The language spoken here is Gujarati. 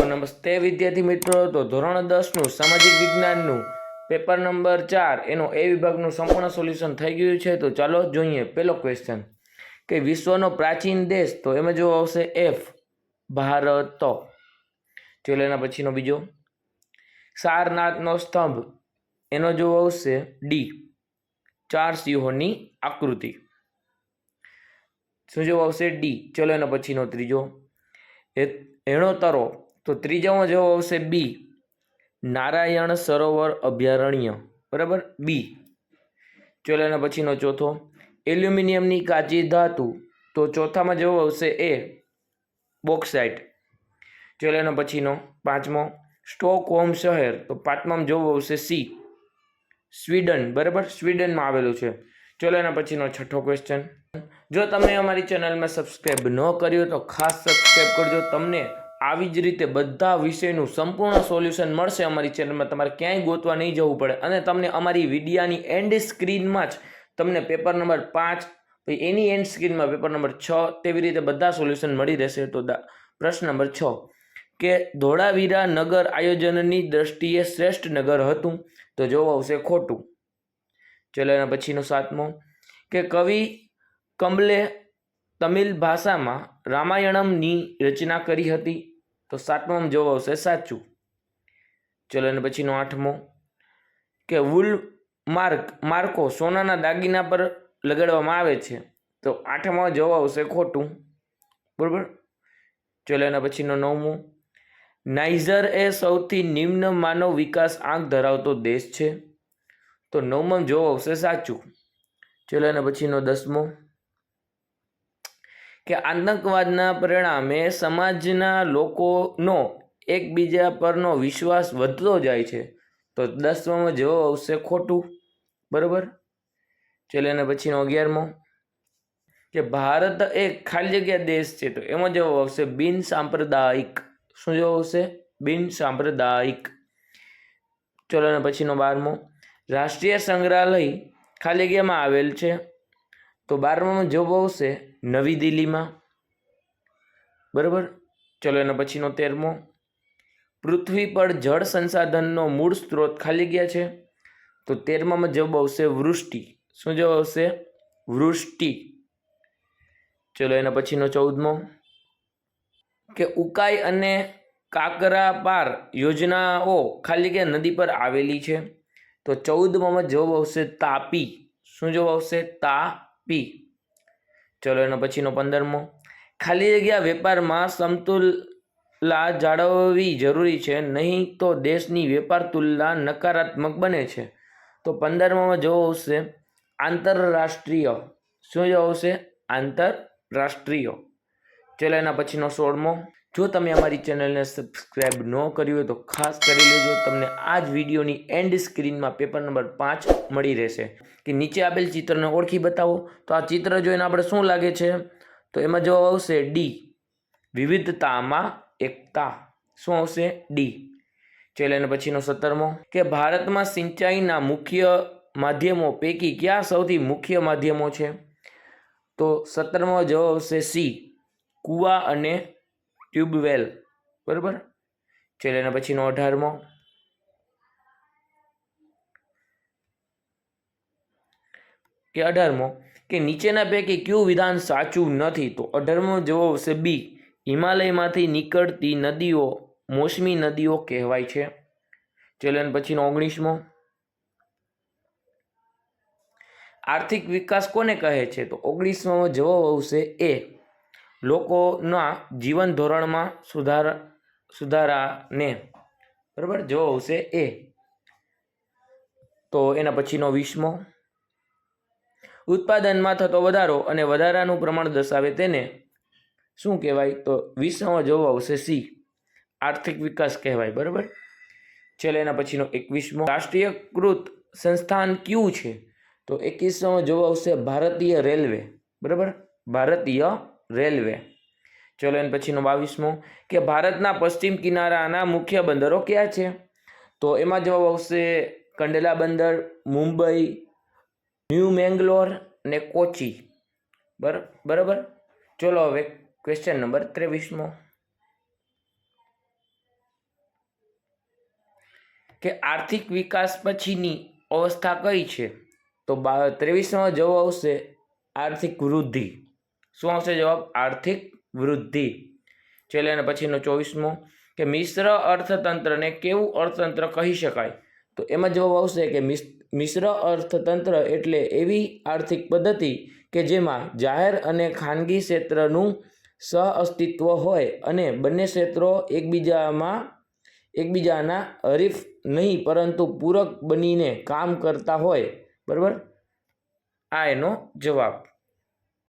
તો નમસ્તે વિદ્યાર્થી મિત્રો, તો ધોરણ 10નું સામાજિક વિજ્ઞાનનું પેપર નંબર 4 એનો એ વિભાગનું સંપૂર્ણ સોલ્યુશન થઈ ગયું છે। તો ચાલો જોઈએ પહેલો ક્વેશ્ચન કે વિશ્વનો પ્રાચીન દેશ, તો એમાં જો આવશે એફ ભારત। ચલો એના પછીનો બીજો સારનાથનો સ્તંભ, એનો જો આવશે ડી 4 સિંહોની આકૃતિ। શું જો આવશે ડી। ચલો એના પછીનો ત્રીજો એણોતરો, તો ત્રીજામાં જવાબ આવશે બી નારાયણ સરોવર અભયારણ્ય, બરાબર બી। ચલો એના પછીનો ચોથો એલ્યુમિનિયમની કાચી ધાતુ, તો ચોથામાં જવાબ આવશે એ બોક્સાઇટ। ચલો એના પછીનો પાંચમો સ્ટોકહોમ શહેર, તો પાંચમામાં જવાબ આવશે સી સ્વીડન, બરાબર સ્વીડનમાં આવેલું છે। ચલો એના પછીનો છઠ્ઠો ક્વેશ્ચન, જો તમે અમારી ચેનલમાં સબસ્ક્રાઈબ ન કર્યું તો ખાસ સબસ્ક્રાઈબ કરજો। તમને આવી જ રીતે બધા વિષયનું સંપૂર્ણ સોલ્યુશન મળશે અમારી ચેનલમાં, તમારે ક્યાંય ગોતવા નહીં જવું પડે, અને તમને અમારી વિડીયાની એન્ડ સ્ક્રીનમાં જ તમને પેપર નંબર 5, પછી એની એન્ડ સ્ક્રીનમાં પેપર નંબર 6, તેવી રીતે બધા સોલ્યુશન મળી રહેશે। તો પ્રશ્ન નંબર 6 કે ધોળાવીરા નગર આયોજનની દ્રષ્ટિએ શ્રેષ્ઠ નગર હતું, તો જવાબ આવશે ખોટું। ચલો એના પછીનો સાતમો કે કવિ કંબલે તમિલ ભાષામાં રામાયણમની રચના કરી હતી, તો સાતમામાં જવાબ આવશે સાચું। ચલો એના પછીનો આઠમો કે વૂલ માર્કો સોનાના દાગીના પર લગાડવામાં આવે છે, તો આઠમાં જવાબ આવશે ખોટું, બરાબર। ચલો એના પછીનો નવમો નાઇજર એ સૌથી નિમ્ન માનવ વિકાસ આંક ધરાવતો દેશ છે, તો નવમાં જવાબ આવશે સાચું। ચલો એના પછીનો દસમો કે આતંકવાદના પરિણામે સમાજના લોકોનો એકબીજા પરનો વિશ્વાસ વધતો જાય છે, તો 10માં જવાબ આવશે ખોટું, બરાબર। ચલો એના પછીનો 11મો કે ભારત એક ખાલી જગ્યા દેશ છે, તો એમાં જવાબ આવશે બિન સાંપ્રદાયિક। શું જવાબ આવશે બિન સાંપ્રદાયિક। ચલો એના પછીનો 12મો રાષ્ટ્રીય સંગ્રહાલય ખાલી જગ્યામાં આવેલ છે, તો 12માં જવાબ આવશે નવી દિલ્હીમાં, બરાબર। ચલો એના પછીનો 13મો પૃથ્વી પર જળ સંસાધનનો મૂળ સ્ત્રોત ખાલી ગયા છે, તો 13માં જવાબ આવશે વૃષ્ટિ। શું જવાબ આવશે વૃષ્ટિ। ચલો એના પછીનો 14મો કે ઉકાઈ અને કાકરાપાર યોજનાઓ ખાલી જગ્યા નદી પર આવેલી છે, તો 14માં જવાબ આવશે તાપી। શું જવાબ આવશે તાપી। ચલો એના પછીનો 15મો ખાલી જગ્યા વેપારમાં સમતુલા જાળવવી જરૂરી છે, નહીં તો દેશની વેપાર તુલના નકારાત્મક બને છે, તો 15માં જવાબ આવશે આંતરરાષ્ટ્રીય। શું જવાબ આવશે આંતરરાષ્ટ્રીય। ચલો એના પછીનો 16મો જો તમે અમારી ચેનલને સબસ્ક્રાઈબ ન કરી હોય તો ખાસ કરી લેજો, તમને આ જ વિડીયોની એન્ડ સ્ક્રીનમાં પેપર નંબર 5 મળી રહેશે। કે નીચે આપેલ ચિત્રને ઓળખી બતાવો, તો આ ચિત્ર જોઈને આપણે શું લાગે છે, તો એમાં જવાબ આવશે ડી વિવિધતામાં એકતા। શું આવશે ડી। ચલો એના પછીનો 17મો કે ભારતમાં સિંચાઈના મુખ્ય માધ્યમો પૈકી કયા સૌથી મુખ્ય માધ્યમો છે, તો 17માં જવાબ આવશે સી કૂવા અને ટ્યુબવેલ, બરાબર। ચલો એના પછીનો 18મો કે નીચેના પૈકી કયું વિધાન સાચું નથી, તો 18માં જવાબ આવશે બી હિમાલયમાંથી નીકળતી નદીઓ મોસમી નદીઓ કહેવાય છે। ચલો એના પછીનો 19મો આર્થિક વિકાસ કોને કહે છે, તો 19માં જવાબ આવશે એ લોકોના જીવન ધોરણમાં સુધારાને, બરાબર જવાબ આવશે એ। તો એના પછીનો 20મો ઉત્પાદનમાં થતો વધારો અને વધારાનું પ્રમાણ દર્શાવે તેને શું કહેવાય, તો 20માં જવાબ આવશે સી આર્થિક વિકાસ કહેવાય, બરાબર। ચલો એના પછીનો 21મો રાષ્ટ્રીયકૃત સંસ્થાન કયું છે, તો 21માં જવાબ આવશે ભારતીય રેલવે, બરાબર ભારતીય રેલવે। ચલો એના પછીનો 22મો કે ભારતના પશ્ચિમ કિનારાના મુખ્ય બંદરો ક્યાં છે, તો એમાં જવાબ આવશે કંડલા બંદર, મુંબઈ, ન્યૂ મેંગલોર અને કોચી, બરાબર। ચલો હવે ક્વેશ્ચન નંબર 23મો કે આર્થિક વિકાસ પછીની અવસ્થા કઈ છે? તો 23માં જવાબ આવશે આર્થિક વૃદ્ધિ. શું આવશે જવાબ? આર્થિક વૃદ્ધિ. ચાલો અને પછીનો 24મો કે મિશ્ર અર્થતંત્રને કેવું અર્થતંત્ર કહી શકાય? તો એમાં જવાબ આવશે કે મિશ્ર અર્થતંત્ર એટલે એવી આર્થિક પદ્ધતિ કે જેમાં જાહેર અને ખાનગી ક્ષેત્રનું સહઅસ્તિત્વ હોય અને બંને ક્ષેત્રો એકબીજાના હરીફ નહીં પરંતુ પૂરક બનીને કામ કરતા હોય. બરાબર, આ એનો જવાબ.